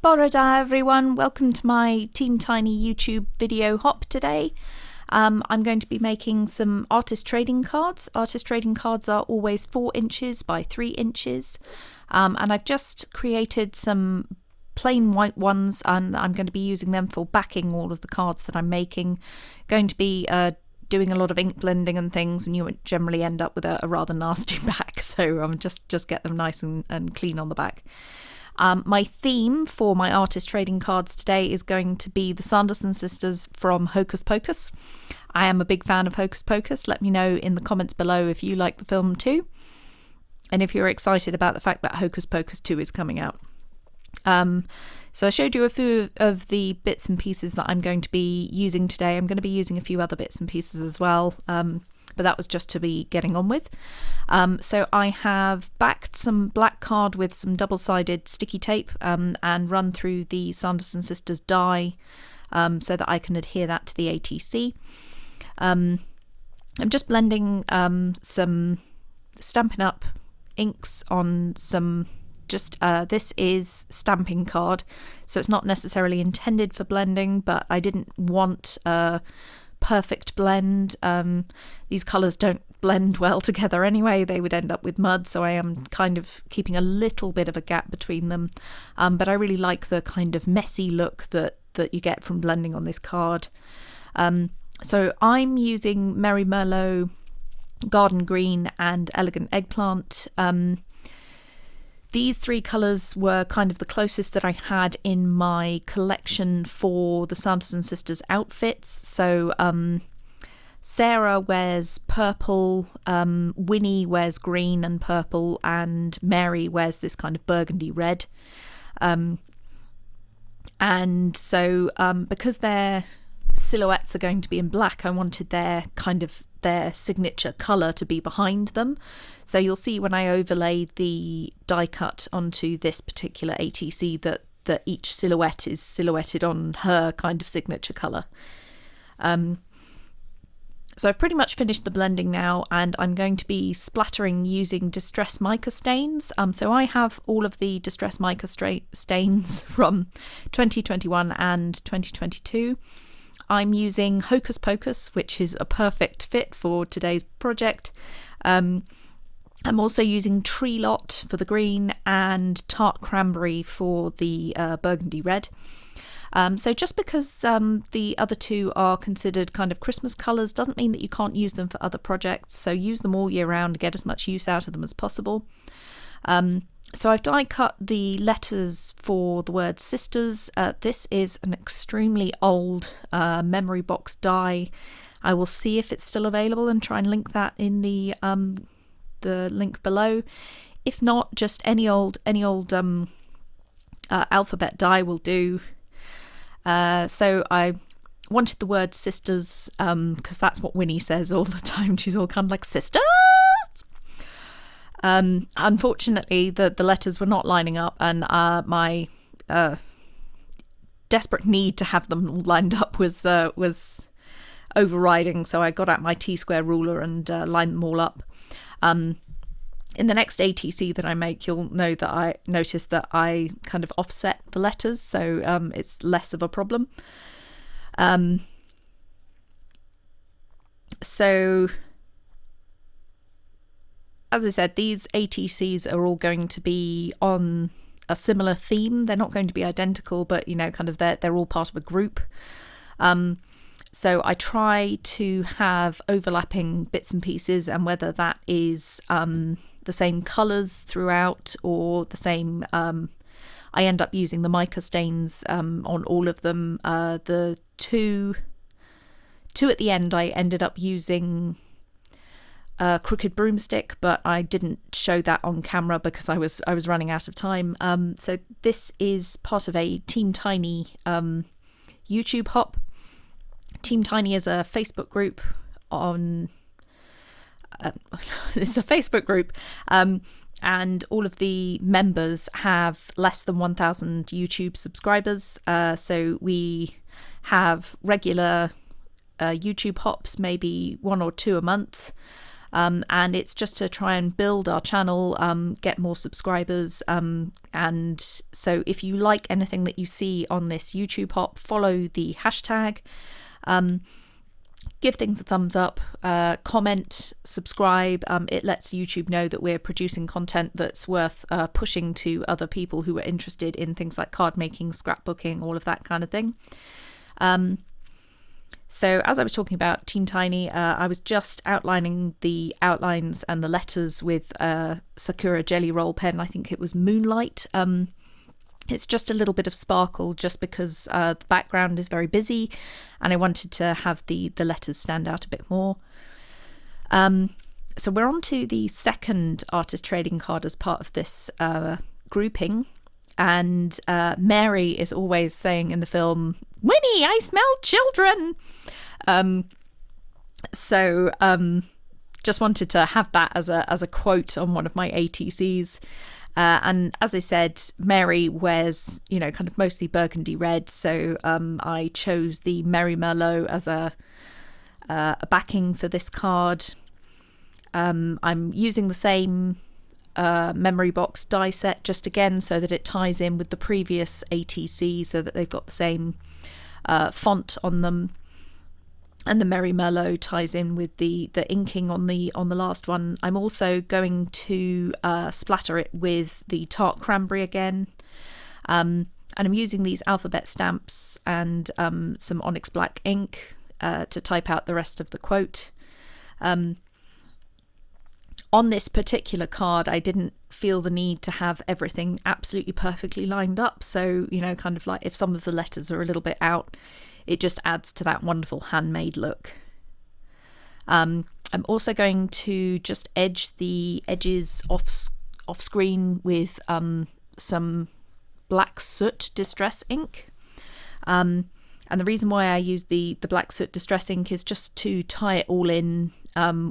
Bore da everyone, welcome to my Team Tiny YouTube video hop today. I'm going to be making some artist trading cards. Artist trading cards are always 4 inches by 3 inches, and I've just created some plain white ones, and I'm going to be using them for backing all of the cards that I'm making. Going to be doing a lot of ink blending and things, and you would generally end up with a rather nasty back, so just get them nice and clean on the back. My theme for my artist trading cards today is going to be the Sanderson sisters from Hocus Pocus. I am a big fan of Hocus Pocus. Let me know in the comments below if you like the film too, and if you're excited about the fact that Hocus Pocus 2 is coming out. So I showed you a few of the bits and pieces that I'm going to be using today. I'm going to be using a few other bits and pieces as well, but that was just to be getting on with. So I have backed some black card with some double-sided sticky tape and run through the Sanderson sisters die so that I can adhere that to the ATC. I'm just blending some Stampin' Up! Inks on some this is stamping card, so it's not necessarily intended for blending, but I didn't want a perfect blend. These colours don't blend well together anyway, they would end up with mud, so I am kind of keeping a little bit of a gap between them, but I really like the kind of messy look that you get from blending on this card. So I'm using Merry Merlot, Garden Green and Elegant Eggplant. These 3 colours were kind of the closest that I had in my collection for the Sanderson sisters outfits. So Sarah wears purple, Winnie wears green and purple, and Mary wears this kind of burgundy red. And so because their silhouettes are going to be in black, I wanted their signature colour to be behind them. So you'll see when I overlay the die cut onto this particular ATC that each silhouette is silhouetted on her kind of signature colour. So I've pretty much finished the blending now, and I'm going to be splattering using Distress Mica stains. So I have all of the Distress Mica stains from 2021 and 2022. I'm using Hocus Pocus, which is a perfect fit for today's project. I'm also using Tree Lot for the green and Tart Cranberry for the burgundy red. So just because the other 2 are considered kind of Christmas colours doesn't mean that you can't use them for other projects, so use them all year round to get as much use out of them as possible. So I've die cut the letters for the word sisters. This is an extremely old memory box die. I will see if it's still available and try and link that in the link below. If not, just any old alphabet die will do. So I wanted the word sisters because that's what Winnie says all the time. She's all kind of like, sisters! Unfortunately, the letters were not lining up, and my desperate need to have them lined up was overriding, so I got out my T-square ruler and lined them all up. In the next ATC that I make, you'll know that I notice that I kind of offset the letters, so it's less of a problem. So as I said, these ATCs are all going to be on a similar theme. They're not going to be identical, but kind of they're all part of a group. So I try to have overlapping bits and pieces, and whether that is the same colours throughout or the same, I end up using the mica stains on all of them. The two at the end I ended up using a crooked broomstick, but I didn't show that on camera because I was running out of time. So this is part of a Team Tiny YouTube hop. Team Tiny is a Facebook group on it's a Facebook group, and all of the members have less than 1,000 YouTube subscribers, so we have regular YouTube hops, maybe 1 or 2 a month. and it's just to try and build our channel, get more subscribers, and so if you like anything that you see on this YouTube hop, follow the hashtag, give things a thumbs up, comment, subscribe. It lets YouTube know that we're producing content that's worth pushing to other people who are interested in things like card making, scrapbooking, all of that kind of thing. So as I was talking about Team Tiny, I was just outlining the outlines and the letters with Sakura Jelly Roll pen. I think it was Moonlight. It's just a little bit of sparkle just because the background is very busy and I wanted to have the letters stand out a bit more. So we're on to the second artist trading card as part of this grouping. And Mary is always saying in the film, "Winnie, I smell children." Just wanted to have that as a quote on one of my ATCs. And as I said, Mary wears, kind of mostly burgundy red. So I chose the Merry Merlot as a backing for this card. I'm using the same memory box die set just again so that it ties in with the previous ATC, so that they've got the same font on them, and the Merry Merlot ties in with the inking on the last one. I'm also going to splatter it with the tart cranberry again, and I'm using these alphabet stamps and some onyx black ink to type out the rest of the quote. On this particular card, I didn't feel the need to have everything absolutely perfectly lined up. So, kind of like if some of the letters are a little bit out, it just adds to that wonderful handmade look. I'm also going to just edge the edges off screen with some black soot distress ink. And the reason why I use the black soot distress ink is just to tie it all in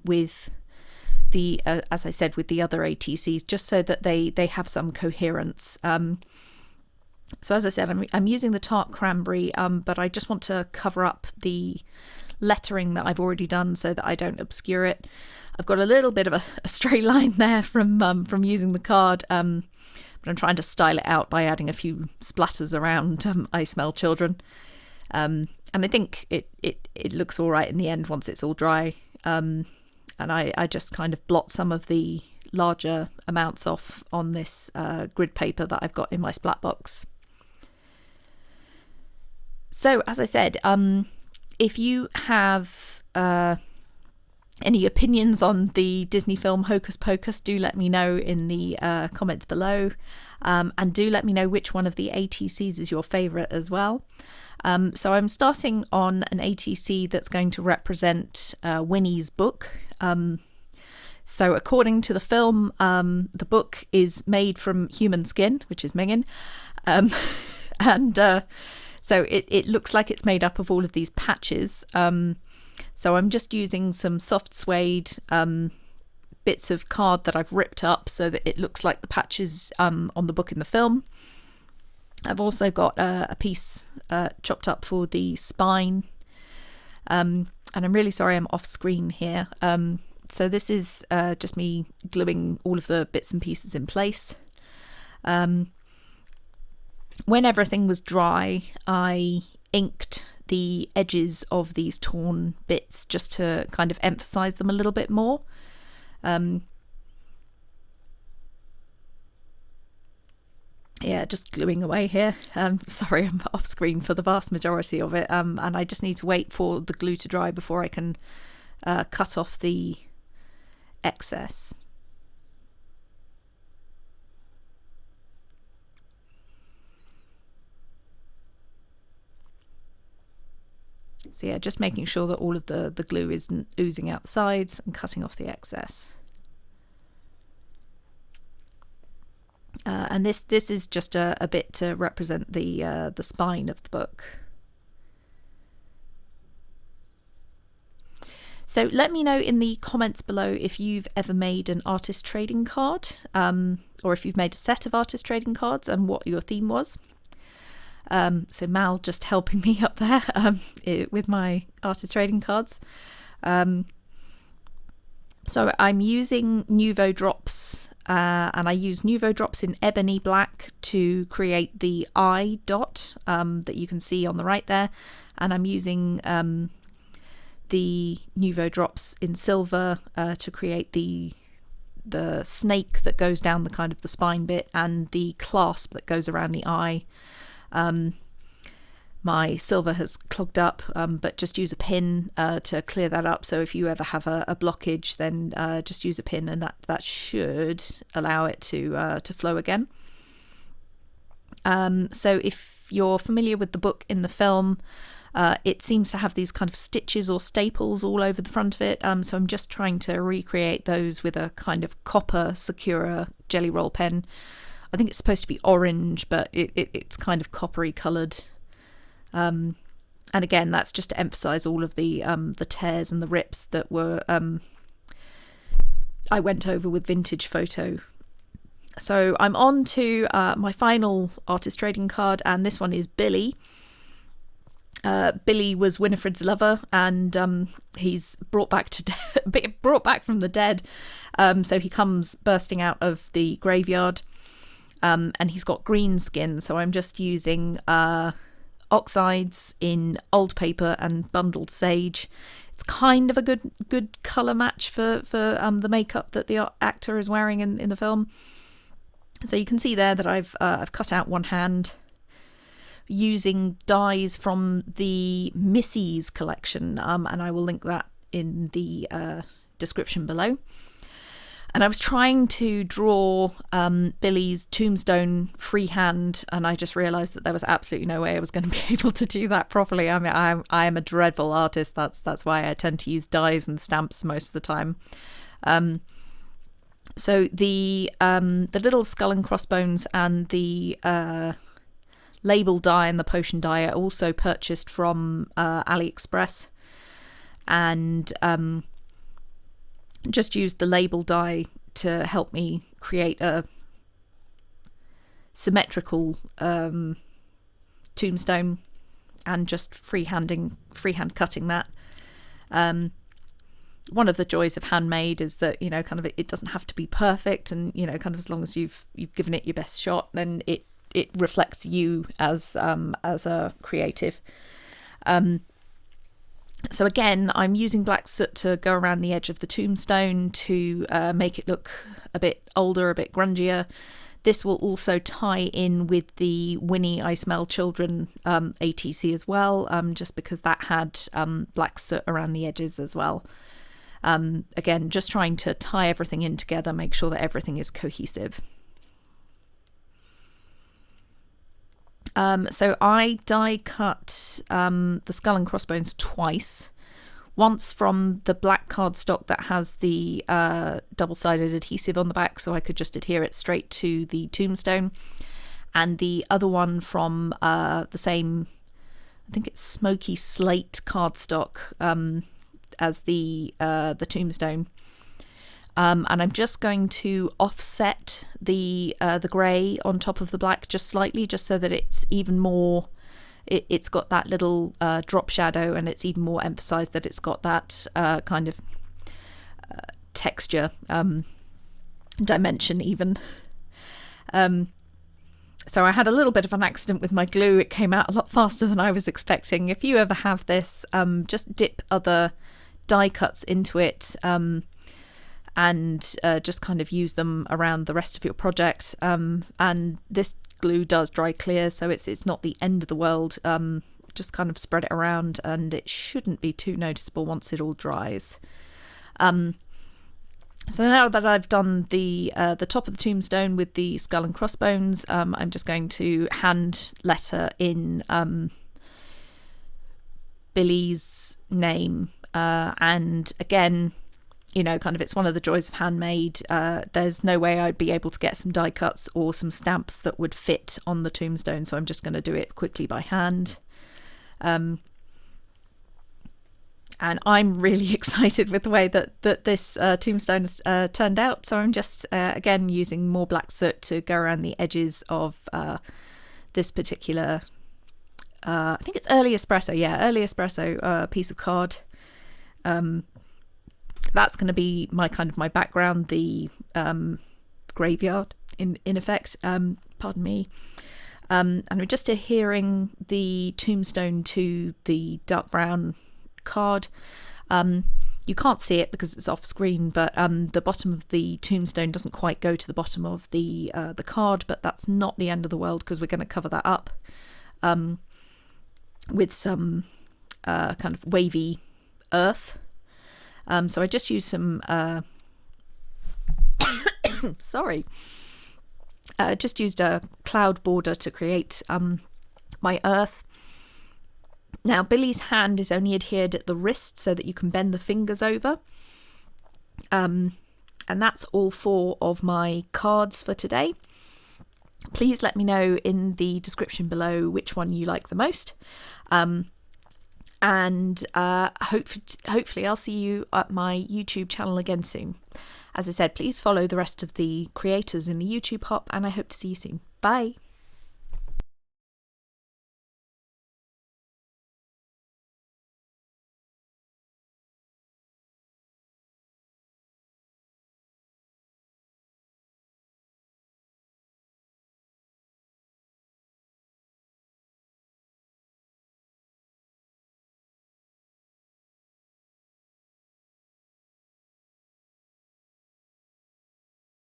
with as I said, with the other ATCs, just so that they have some coherence. So as I said, I'm using the tart cranberry, but I just want to cover up the lettering that I've already done so that I don't obscure it. I've got a little bit of a straight line there from using the card, but I'm trying to style it out by adding a few splatters around I Smell Children. And I think it looks all right in the end once it's all dry. And I just kind of blot some of the larger amounts off on this grid paper that I've got in my splat box. So as I said, if you have any opinions on the Disney film Hocus Pocus, do let me know in the comments below, and do let me know which one of the ATCs is your favourite as well. So I'm starting on an ATC that's going to represent Winnie's book. So according to the film, the book is made from human skin, which is minging, and so it looks like it's made up of all of these patches. So I'm just using some soft suede bits of card that I've ripped up so that it looks like the patches on the book in the film. I've also got a piece chopped up for the spine, and I'm really sorry I'm off screen here. So this is just me gluing all of the bits and pieces in place. When everything was dry, I inked the edges of these torn bits just to kind of emphasize them a little bit more. Yeah, just gluing away here. Sorry, I'm off screen for the vast majority of it, and I just need to wait for the glue to dry before I can cut off the excess. So yeah, just making sure that all of the glue isn't oozing out the sides and cutting off the excess. And this is just a bit to represent the spine of the book. So let me know in the comments below if you've ever made an artist trading card, or if you've made a set of artist trading cards and what your theme was. So Mal just helping me up there with my artist trading cards. So So I'm using Nuvo drops, and I use Nuvo drops in ebony black to create the eye dot that you can see on the right there, and I'm using the Nuvo drops in silver to create the snake that goes down the kind of the spine bit and the clasp that goes around the eye. My silver has clogged up, but just use a pin to clear that up. So if you ever have a blockage, then just use a pin, and that should allow it to flow again. So if you're familiar with the book in the film, it seems to have these kind of stitches or staples all over the front of it. So I'm just trying to recreate those with a kind of copper Sakura jelly roll pen. I think it's supposed to be orange, but it's kind of coppery coloured. And again, that's just to emphasise all of the tears and the rips that were I went over with Vintage Photo. So I'm on to my final artist trading card, and this one is Billy. Billy was Winifred's lover, and he's brought back from the dead. So he comes bursting out of the graveyard, and he's got green skin. So I'm just using oxides in old paper and bundled sage. It's kind of a good colour match for the makeup that the actor is wearing in the film. So you can see there that I've cut out one hand using dyes from the Missy's collection, and I will link that in the description below. And I was trying to draw Billy's tombstone freehand, and I just realised that there was absolutely no way I was going to be able to do that properly. I mean, I am a dreadful artist. That's why I tend to use dyes and stamps most of the time. So the little skull and crossbones and the label die and the potion die are also purchased from AliExpress, and just used the label die to help me create a symmetrical tombstone, and just freehand cutting that. One of the joys of handmade is that, you know, kind of it doesn't have to be perfect, and, you know, kind of as long as you've given it your best shot, then it reflects you as a creative. So again, I'm using black soot to go around the edge of the tombstone to make it look a bit older, a bit grungier. This will also tie in with the Winnie I Smell Children ATC as well, just because that had black soot around the edges as well. Again, just trying to tie everything in together, make sure that everything is cohesive. So I die cut the skull and crossbones twice. Once from the black cardstock that has the double-sided adhesive on the back, so I could just adhere it straight to the tombstone, and the other one from the same, I think it's smoky slate cardstock as the tombstone. And I'm just going to offset the grey on top of the black just slightly, just so that it's even more, it's got that little drop shadow, and it's even more emphasised that it's got that kind of texture, dimension even. So I had a little bit of an accident with my glue. It came out a lot faster than I was expecting. If you ever have this, just dip other die cuts into it, and just kind of use them around the rest of your project. And this glue does dry clear, so it's not the end of the world. Just kind of spread it around, and it shouldn't be too noticeable once it all dries. So now that I've done the top of the tombstone with the skull and crossbones, I'm just going to hand letter in Billy's name, and again, you know, kind of it's one of the joys of handmade. There's no way I'd be able to get some die cuts or some stamps that would fit on the tombstone, so I'm just going to do it quickly by hand. And I'm really excited with the way that this tombstone has turned out. So I'm just, again, using more black soot to go around the edges of this particular, I think it's early espresso piece of card. that's going to be my background, the graveyard in effect. Pardon me. And we're just adhering the tombstone to the dark brown card. You can't see it because it's off screen, but the bottom of the tombstone doesn't quite go to the bottom of the card, but that's not the end of the world because we're going to cover that up with some kind of wavy earth. So I just used some sorry. Just used a cloud border to create my earth. Now, Billy's hand is only adhered at the wrist so that you can bend the fingers over. And that's all 4 of my cards for today. Please let me know in the description below which one you like the most. And hopefully I'll see you at my YouTube channel again soon. As I said, please follow the rest of the creators in the YouTube hop, and I hope to see you soon. Bye!